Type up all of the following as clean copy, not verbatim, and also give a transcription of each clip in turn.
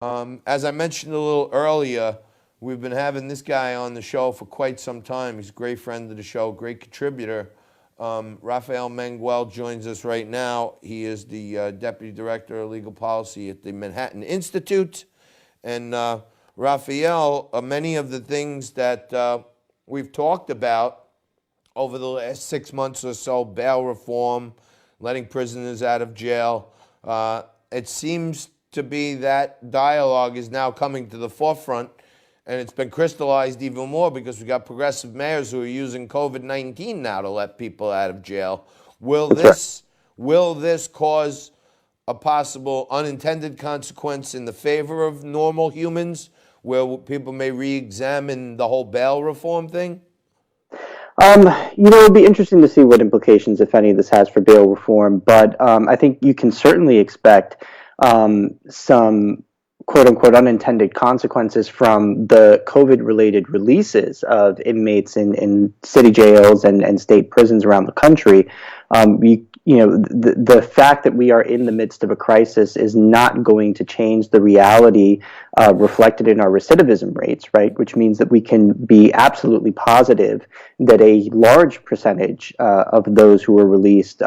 As I mentioned a little earlier, we've been having this guy on the show for quite some time. He's a great friend of the show, great contributor. Rafael Manguel joins us right now. He is the Deputy Director of Legal Policy at the Manhattan Institute. And Rafael, many of the things that we've talked about over the last 6 months or so, bail reform, letting prisoners out of jail, it seems to be that dialogue is now coming to the forefront, and it's been crystallized even more because we got progressive mayors who are using COVID-19 now to let people out of jail. Will That's right. this cause a possible unintended consequence in the favor of normal humans, where people may re-examine the whole bail reform thing? It'd be interesting to see what implications, if any, this has for bail reform. But I think you can certainly expect some quote unquote unintended consequences from the COVID related releases of inmates in city jails and state prisons around the country. The fact that we are in the midst of a crisis is not going to change the reality reflected in our recidivism rates, right? Which means that we can be absolutely positive that a large percentage of those who are released,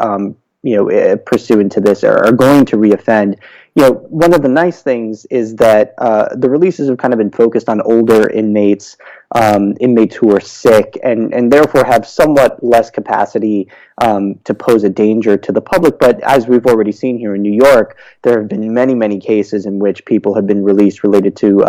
pursuant to this, are going to reoffend. One of the nice things is that the releases have kind of been focused on older inmates, inmates who are sick and therefore have somewhat less capacity to pose a danger to the public. But as we've already seen here in New York, there have been many, many cases in which people have been released related to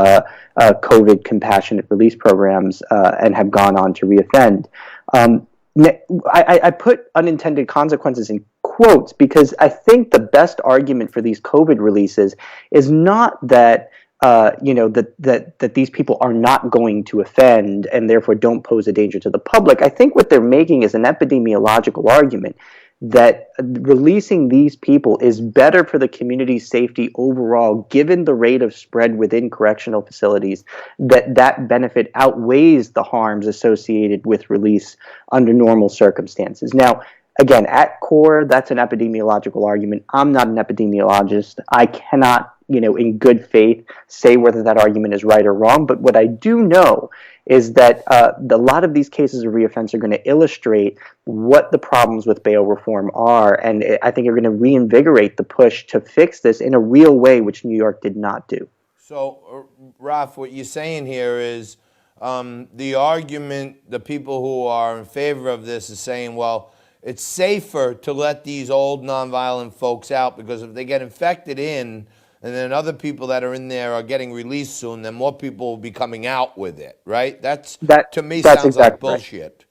COVID compassionate release programs and have gone on to reoffend. I put unintended consequences in quotes because I think the best argument for these COVID releases is not that that these people are not going to offend and therefore don't pose a danger to the public. I think what they're making is an epidemiological argument that releasing these people is better for the community's safety overall, given the rate of spread within correctional facilities, that benefit outweighs the harms associated with release under normal circumstances. Now, again, at core, that's an epidemiological argument. I'm not an epidemiologist. I cannot, in good faith, say whether that argument is right or wrong. But what I do know is that a lot of these cases of reoffense are going to illustrate what the problems with bail reform are, and I think are going to reinvigorate the push to fix this in a real way, which New York did not do. So, Raf, what you're saying here is the argument, the people who are in favor of this is saying, well, it's safer to let these old nonviolent folks out because if they get infected and then other people that are in there are getting released soon, then more people will be coming out with it, right? That, to me, That's sounds like exactly right. bullshit.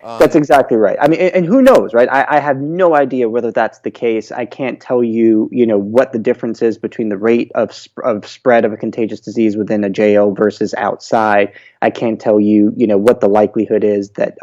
That's exactly right. I mean, and who knows, right? I have no idea whether that's the case. I can't tell you, what the difference is between the rate of spread of a contagious disease within a jail versus outside. I can't tell you, what the likelihood is that,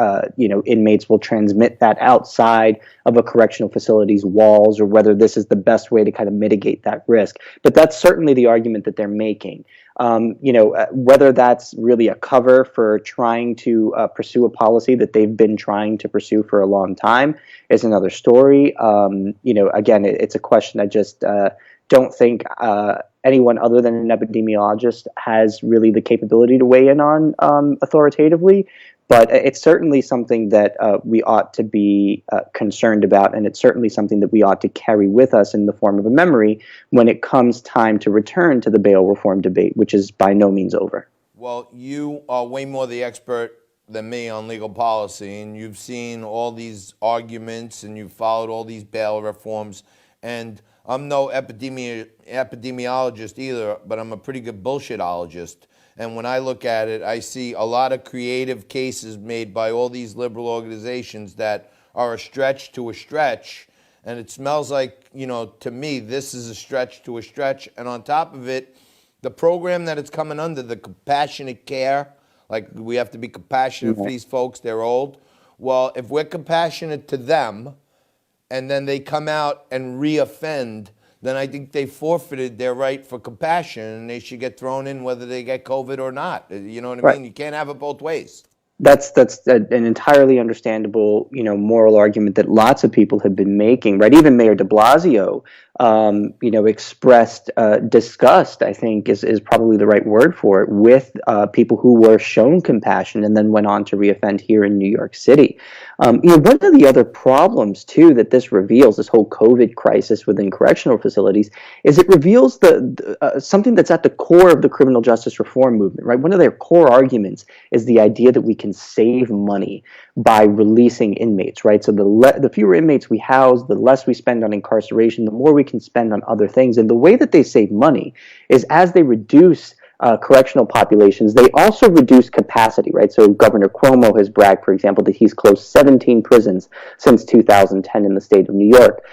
inmates will transmit that outside of a correctional facility's walls, or whether this is the best way to kind of mitigate that risk. But that's certainly the argument that they're making. Whether that's really a cover for trying to pursue a policy that they've been trying to pursue for a long time is another story. Again, it's a question I just don't think anyone other than an epidemiologist has really the capability to weigh in on authoritatively. But it's certainly something that we ought to be concerned about, and it's certainly something that we ought to carry with us in the form of a memory when it comes time to return to the bail reform debate, which is by no means over. Well, you are way more the expert than me on legal policy, and you've seen all these arguments and you've followed all these bail reforms. And I'm no epidemiologist either, but I'm a pretty good bullshitologist. And when I look at it, I see a lot of creative cases made by all these liberal organizations that are a stretch to a stretch. And it smells like, to me, this is a stretch to a stretch. And on top of it, the program that it's coming under, the compassionate care, like we have to be compassionate for these folks, they're old. Well, if we're compassionate to them and then they come out and reoffend, then I think they forfeited their right for compassion and they should get thrown in whether they get COVID or not. You know what I mean? You can't have it both ways. That's an entirely understandable, moral argument that lots of people have been making, right? Even Mayor de Blasio expressed disgust, I think is probably the right word for it, with people who were shown compassion and then went on to reoffend here in New York City. One of the other problems too that this reveals, this whole COVID crisis within correctional facilities, is it reveals something that's at the core of the criminal justice reform movement, right? One of their core arguments is the idea that we can save money by releasing inmates, right? So the fewer inmates we house, the less we spend on incarceration, the more we can spend on other things. And the way that they save money is as they reduce correctional populations, they also reduce capacity, right? So Governor Cuomo has bragged, for example, that he's closed 17 prisons since 2010 in the state of New York.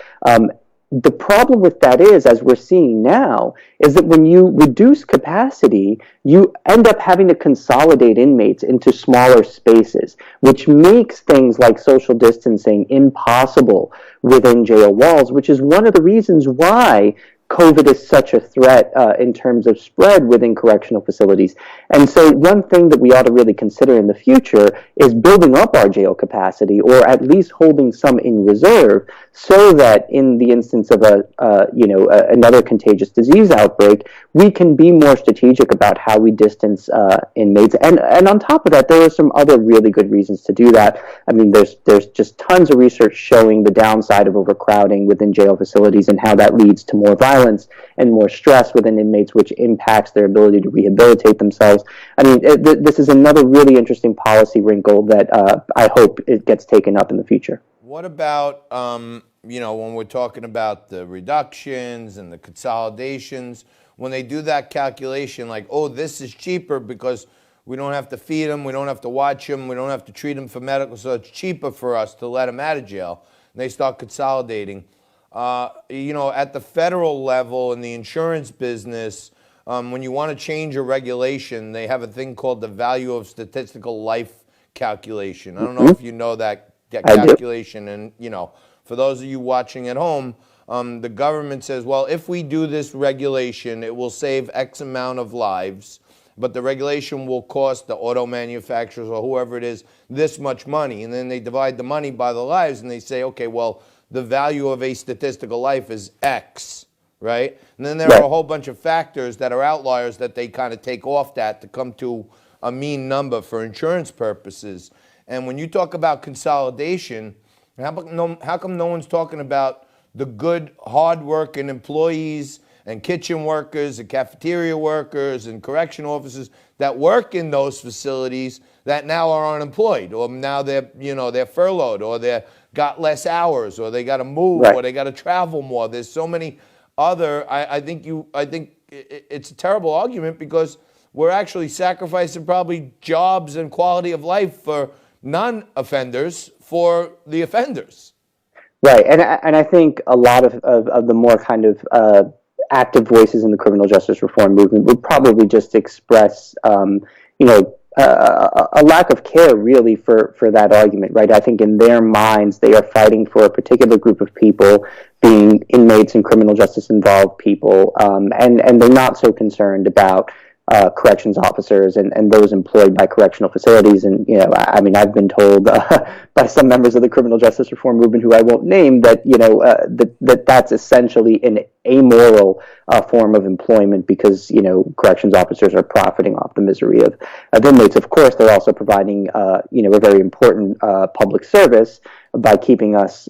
The problem with that is, as we're seeing now, is that when you reduce capacity, you end up having to consolidate inmates into smaller spaces, which makes things like social distancing impossible within jail walls, which is one of the reasons why COVID is such a threat in terms of spread within correctional facilities. And so one thing that we ought to really consider in the future is building up our jail capacity, or at least holding some in reserve, so that in the instance of another contagious disease outbreak, we can be more strategic about how we distance inmates. And on top of that, there are some other really good reasons to do that. I mean, there's just tons of research showing the downside of overcrowding within jail facilities and how that leads to more violence and more stress within inmates, which impacts their ability to rehabilitate themselves. I mean, this is another really interesting policy wrinkle that I hope it gets taken up in the future. What about, when we're talking about the reductions and the consolidations, when they do that calculation, like, oh, this is cheaper because we don't have to feed them, we don't have to watch them, we don't have to treat them for medical, so it's cheaper for us to let them out of jail. And they start consolidating. At the federal level in the insurance business, when you want to change a regulation, they have a thing called the value of statistical life calculation. I don't know if you know that calculation. And, for those of you watching at home, the government says, well, if we do this regulation, it will save X amount of lives, but the regulation will cost the auto manufacturers or whoever it is this much money. And then they divide the money by the lives and they say, okay, well, the value of a statistical life is X, right? And then there are a whole bunch of factors that are outliers that they kind of take off that to come to a mean number for insurance purposes. And when you talk about consolidation, how come no one's talking about the good, hard-working employees and kitchen workers and cafeteria workers and correction officers that work in those facilities that now are unemployed, or now they're furloughed, or they're got less hours, or they got to move, or they got to travel more. There's so many other. I think it's a terrible argument because we're actually sacrificing probably jobs and quality of life for non-offenders for the offenders. Right, and I think a lot of the more kind of active voices in the criminal justice reform movement would probably just express, a lack of care really for that argument, right? I think in their minds, they are fighting for a particular group of people, being inmates and criminal justice involved people, and they're not so concerned about corrections officers and those employed by correctional facilities. And, I've been told by some members of the criminal justice reform movement, who I won't name, that, that's essentially an amoral form of employment because, corrections officers are profiting off the misery of inmates. Of course, they're also providing, a very important public service by keeping us,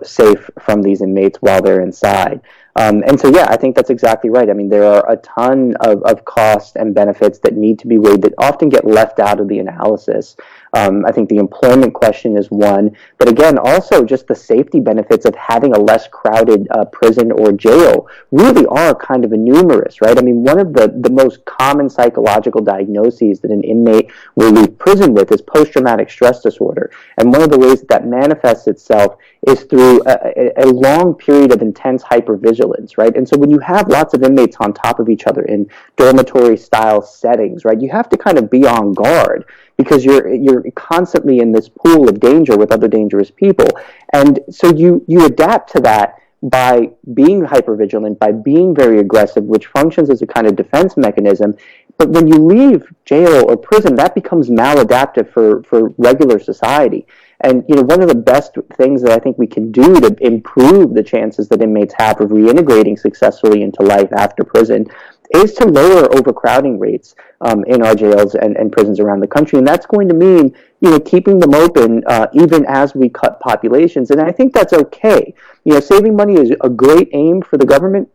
safe from these inmates while they're inside. And so, I think that's exactly right. I mean, there are a ton of costs and benefits that need to be weighed that often get left out of the analysis. I think the employment question is one, but again, also just the safety benefits of having a less crowded prison or jail really are kind of numerous, right? I mean, one of the most common psychological diagnoses that an inmate will leave prison with is post-traumatic stress disorder. And one of the ways that manifests itself is through a long period of intense hypervigilance, right? And so when you have lots of inmates on top of each other in dormitory-style settings, right, you have to kind of be on guard because you're constantly in this pool of danger with other dangerous people. And so you adapt to that by being hypervigilant, by being very aggressive, which functions as a kind of defense mechanism. But when you leave jail or prison, that becomes maladaptive for regular society. And one of the best things that I think we can do to improve the chances that inmates have of reintegrating successfully into life after prison is to lower overcrowding rates in our jails and prisons around the country. And that's going to mean, keeping them open even as we cut populations. And I think that's okay. Saving money is a great aim for the government.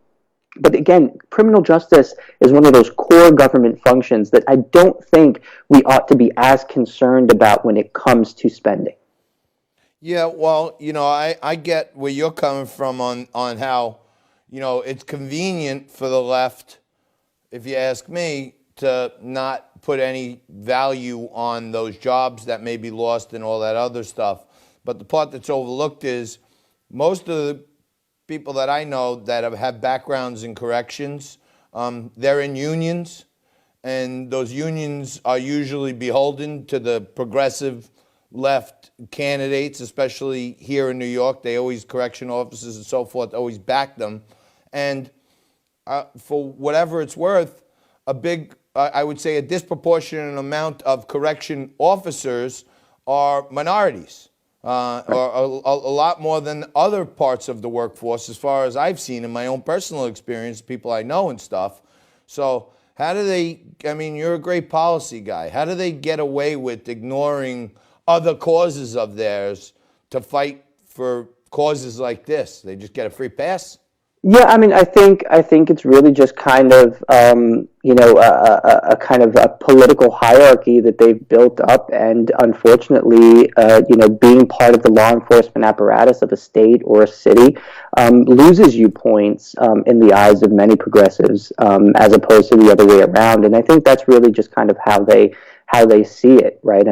But again, criminal justice is one of those core government functions that I don't think we ought to be as concerned about when it comes to spending. Yeah, well, I get where you're coming from on how, it's convenient for the left, if you ask me, to not put any value on those jobs that may be lost and all that other stuff. But the part that's overlooked is most of the people that I know that have backgrounds in corrections, they're in unions, and those unions are usually beholden to the progressive left candidates, especially here in New York. They always, correction officers and so forth, always back them. And for whatever it's worth, I would say a disproportionate amount of correction officers are minorities, or a lot more than other parts of the workforce, as far as I've seen in my own personal experience, people I know and stuff. So how do they, you're a great policy guy. How do they get away with ignoring other causes of theirs to fight for causes like this? They just get a free pass? Yeah, I think it's really just kind of a kind of a political hierarchy that they've built up, and unfortunately, being part of the law enforcement apparatus of a state or a city loses you points in the eyes of many progressives, as opposed to the other way around. And I think that's really just kind of how they see it, right?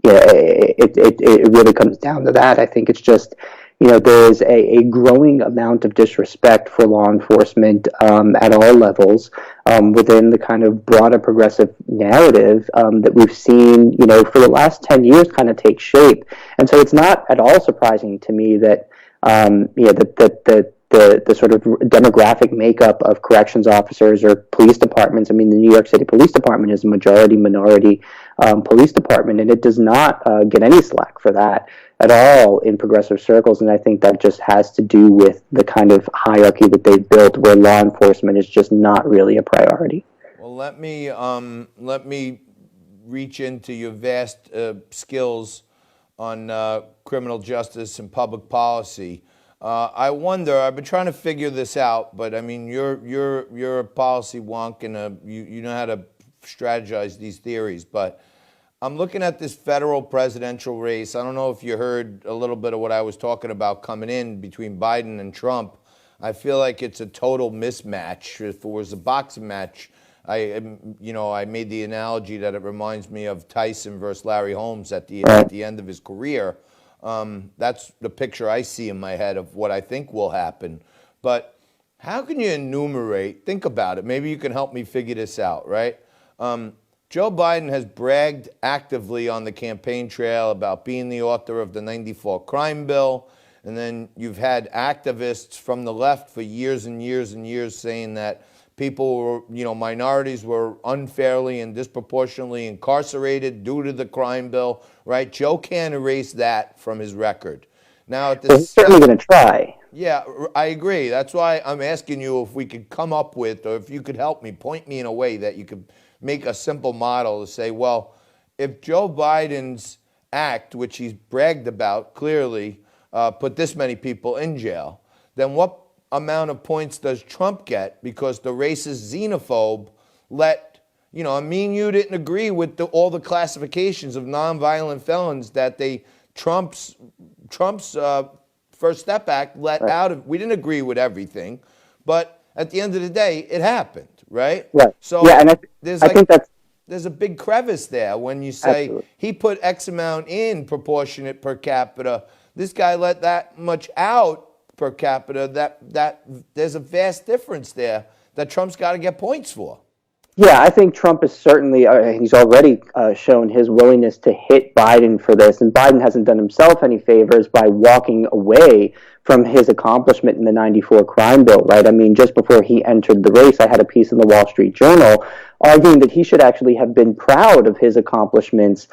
It really comes down to that. I think it's just, there is a growing amount of disrespect for law enforcement at all levels within the kind of broader progressive narrative that we've seen, for the last 10 years kind of take shape. And so it's not at all surprising to me that, the sort of demographic makeup of corrections officers or police departments. The New York City Police Department is a majority minority police department, and it does not get any slack for that at all in progressive circles. And I think that just has to do with the kind of hierarchy that they've built, where law enforcement is just not really a priority. Well, let me reach into your vast skills on criminal justice and public policy. I wonder, I've been trying to figure this out, but you're a policy wonk, and you know how to strategize these theories. But I'm looking at this federal presidential race. I don't know if you heard a little bit of what I was talking about coming in between Biden and Trump. I feel like it's a total mismatch. If it was a boxing match, I made the analogy that it reminds me of Tyson versus Larry Holmes at the end of his career. That's the picture I see in my head of what I think will happen. But how can you enumerate, think about it, maybe you can help me figure this out, right? Joe Biden has bragged actively on the campaign trail about being the author of the '94 crime bill. And then you've had activists from the left for years and years and years saying that people were, minorities were unfairly and disproportionately incarcerated due to the crime bill, right? Joe can't erase that from his record. Now, he's certainly going to try. Yeah, I agree. That's why I'm asking you if we could come up with, or if you could help me, point me in a way that you could make a simple model to say, well, if Joe Biden's act, which he's bragged about clearly, put this many people in jail, then what amount of points does Trump get because the racist xenophobe you didn't agree with all the classifications of nonviolent felons that Trump's First Step Act let out of. We didn't agree with everything, but at the end of the day, it happened, right? Right. So yeah, and I think there's a big crevice there when you say absolutely. He put X amount in proportionate per capita. This guy let that much out per capita. That there's a vast difference there that Trump's got to get points for. Yeah, I think Trump is certainly, he's already shown his willingness to hit Biden for this, and Biden hasn't done himself any favors by walking away from his accomplishment in the '94 crime bill, right? Just before he entered the race, I had a piece in the Wall Street Journal arguing that he should actually have been proud of his accomplishments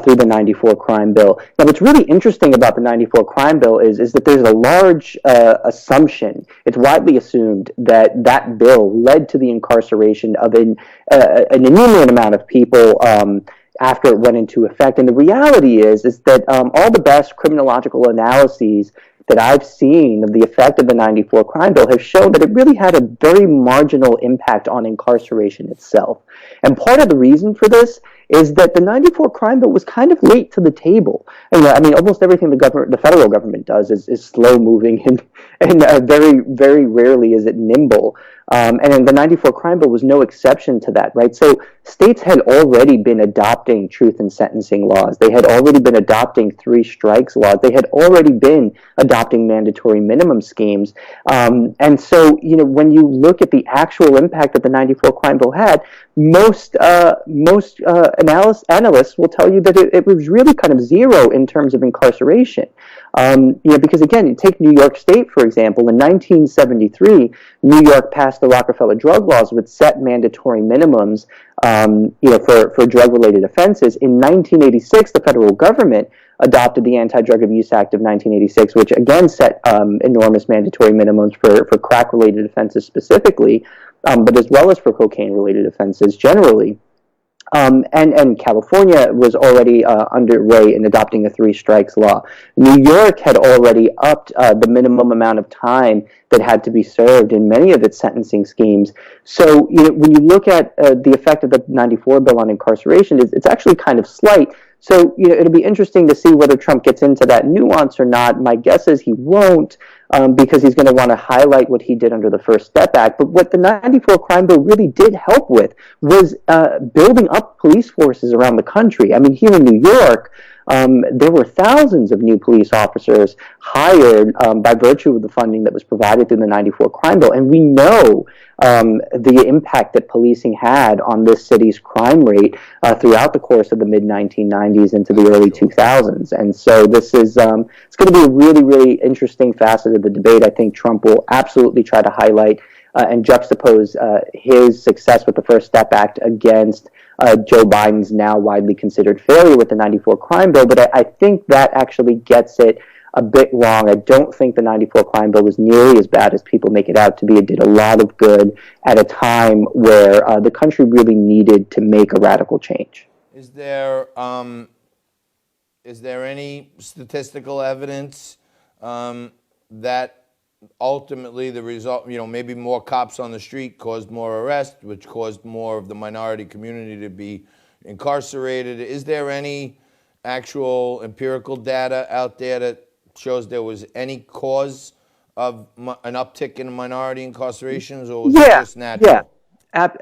through the 94 crime bill. Now, what's really interesting about the 94 crime bill is that there's a large assumption. It's widely assumed that that bill led to the incarceration of an innumerable amount of people after it went into effect. And the reality is that all the best criminological analyses that I've seen of the effect of the 94 crime bill have shown that it really had a very marginal impact on incarceration itself. And part of the reason for this is that the 94 crime bill was kind of late to the table. And, I mean, almost everything the federal government does is slow moving and very, very rarely is it nimble. And the 94 crime bill was no exception to that, right? So states had already been adopting truth in sentencing laws. They had already been adopting three strikes laws. They had already been adopting mandatory minimum schemes. And so, when you look at the actual impact that the 94 crime bill had, most analysts will tell you that it was really kind of zero in terms of incarceration. Because again, you take New York State, for example, in 1973, New York passed the Rockefeller drug laws, which set mandatory minimums, for drug-related offenses. In 1986, the federal government adopted the Anti-Drug Abuse Act of 1986, which again set enormous mandatory minimums for crack-related offenses specifically, but as well as for cocaine-related offenses generally. And California was already underway in adopting a three strikes law. New York had already upped the minimum amount of time that had to be served in many of its sentencing schemes. So, when you look at the effect of the 94 bill on incarceration, it's actually kind of slight. So, it'll be interesting to see whether Trump gets into that nuance or not. My guess is he won't, because he's going to want to highlight what he did under the First Step Act. But what the 94 crime bill really did help with was building up police forces around the country. I mean, here in New York, there were thousands of new police officers hired by virtue of the funding that was provided through the 94 crime bill. And we know the impact that policing had on this city's crime rate throughout the course of the mid-1990s into the early 2000s. And so this is it's going to be a really, really interesting facet of the debate. I think Trump will absolutely try to highlight and juxtapose his success with the First Step Act against Joe Biden's now widely considered failure with the 94 crime bill. But I think that actually gets it a bit wrong. I don't think the 94 crime bill was nearly as bad as people make it out to be. It did a lot of good at a time where the country really needed to make a radical change. Is there any statistical evidence that ultimately the result, maybe more cops on the street caused more arrests, which caused more of the minority community to be incarcerated? Is there any actual empirical data out there that shows there was any cause of an uptick in minority incarcerations, or was it just natural? Yeah.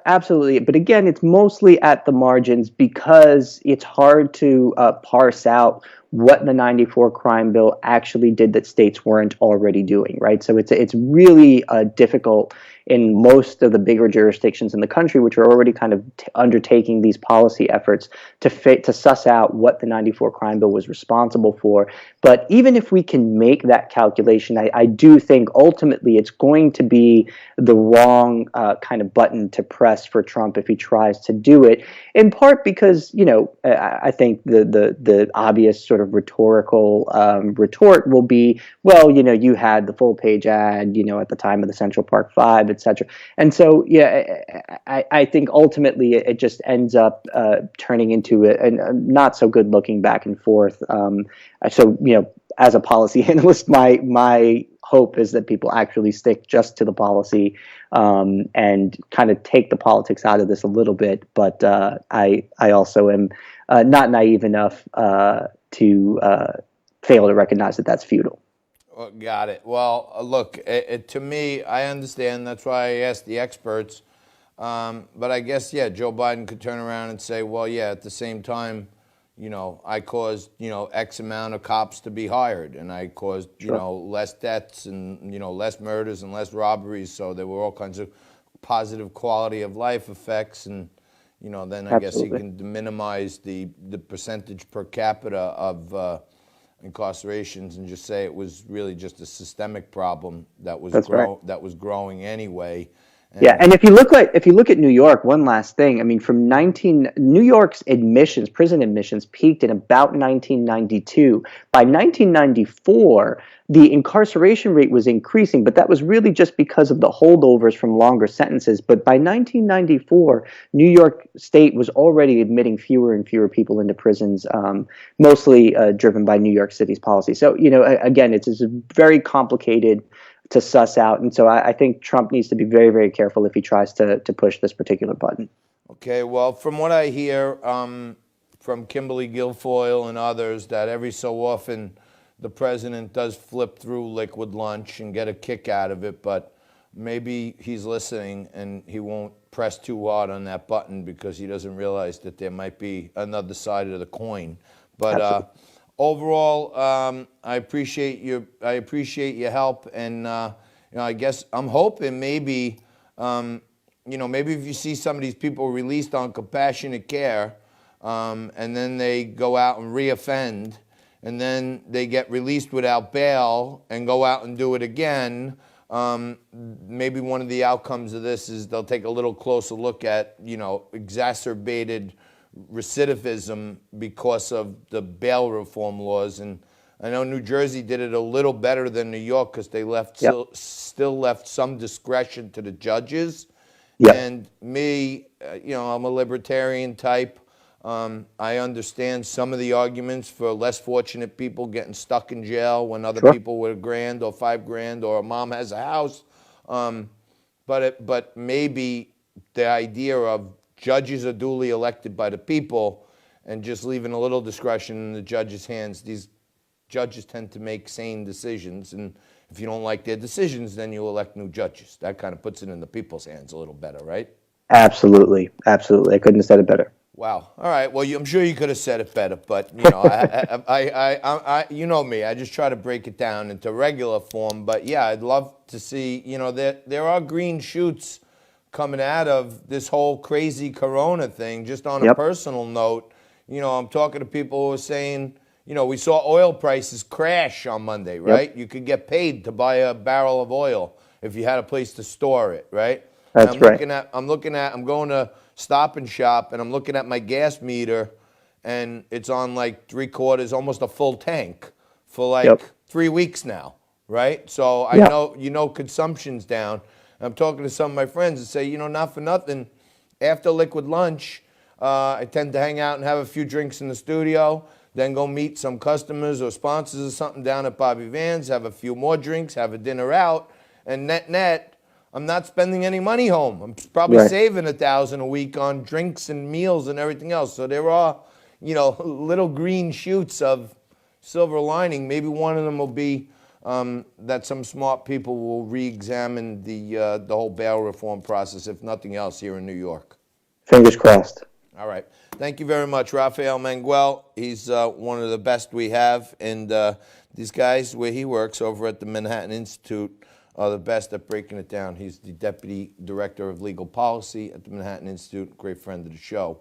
Absolutely. But again, it's mostly at the margins because it's hard to parse out what the 94 crime bill actually did that states weren't already doing, right? So it's really difficult in most of the bigger jurisdictions in the country, which are already kind of undertaking these policy efforts to suss out what the 94 crime bill was responsible for. But even if we can make that calculation, I do think ultimately it's going to be the wrong kind of button to press for Trump if he tries to do it, in part because, I think the obvious sort of rhetorical retort will be, well, you had the full page ad, at the time of the Central Park Five, etc. And so, I think ultimately it just ends up turning into a not so good looking back and forth. So, as a policy analyst, my hope is that people actually stick just to the policy and kind of take the politics out of this a little bit. But I also am not naive enough to fail to recognize that that's futile. Well, got it. Well, look, to me, I understand. That's why I asked the experts. But I guess, Joe Biden could turn around and say, well, at the same time, I caused, X amount of cops to be hired, and I caused, less deaths and, less murders and less robberies. So there were all kinds of positive quality of life effects. And, then I guess he can minimize the percentage per capita of incarcerations and just say it was really just a systemic problem that was that was growing anyway, Yeah, and if you look at New York, one last thing. I mean, New York's admissions, prison admissions, peaked in about 1992. By 1994, the incarceration rate was increasing, but that was really just because of the holdovers from longer sentences. But by 1994, New York State was already admitting fewer and fewer people into prisons, mostly driven by New York City's policy. So, again, it's a very complicated to suss out. And so I think Trump needs to be very, very careful if he tries to push this particular button. Okay, well, from what I hear from Kimberly Guilfoyle and others, that every so often the president does flip through liquid lunch and get a kick out of it, but maybe he's listening and he won't press too hard on that button because he doesn't realize that there might be another side of the coin. But overall, I appreciate your help, and I guess I'm hoping maybe maybe if you see some of these people released on compassionate care, and then they go out and reoffend, and then they get released without bail and go out and do it again. Maybe one of the outcomes of this is they'll take a little closer look at exacerbated recidivism because of the bail reform laws. And I know New Jersey did it a little better than New York because they still left some discretion to the judges. Yep. And me, I'm a libertarian type. I understand some of the arguments for less fortunate people getting stuck in jail when other people with $1,000 or $5,000 or a mom has a house. But maybe the idea of judges are duly elected by the people and just leaving a little discretion in the judges' hands. These judges tend to make sane decisions, and if you don't like their decisions, then you elect new judges. That kind of puts it in the people's hands a little better, right? Absolutely. Absolutely. I couldn't have said it better. Wow. All right. Well, I'm sure you could have said it better, but I you know me. I just try to break it down into regular form. But yeah, I'd love to see. There are green shoots coming out of this whole crazy Corona thing. Just on a personal note, I'm talking to people who are saying, we saw oil prices crash on Monday, right? You could get paid to buy a barrel of oil if you had a place to store it, right? That's right. I'm going to Stop and Shop, and I'm looking at my gas meter, and it's on like 3/4, almost a full tank for like 3 weeks now, right? So I know, consumption's down. I'm talking to some of my friends and say, not for nothing, after liquid lunch, I tend to hang out and have a few drinks in the studio, then go meet some customers or sponsors or something down at Bobby Van's, have a few more drinks, have a dinner out, and net, I'm not spending any money home. I'm probably saving $1,000 a week on drinks and meals and everything else. So there are, little green shoots of silver lining. Maybe one of them will be that some smart people will re-examine the whole bail reform process, if nothing else, here in New York. Fingers crossed. All right. Thank you very much, Rafael Manguel. He's one of the best we have. And these guys where he works over at the Manhattan Institute are the best at breaking it down. He's the Deputy Director of Legal Policy at the Manhattan Institute, great friend of the show.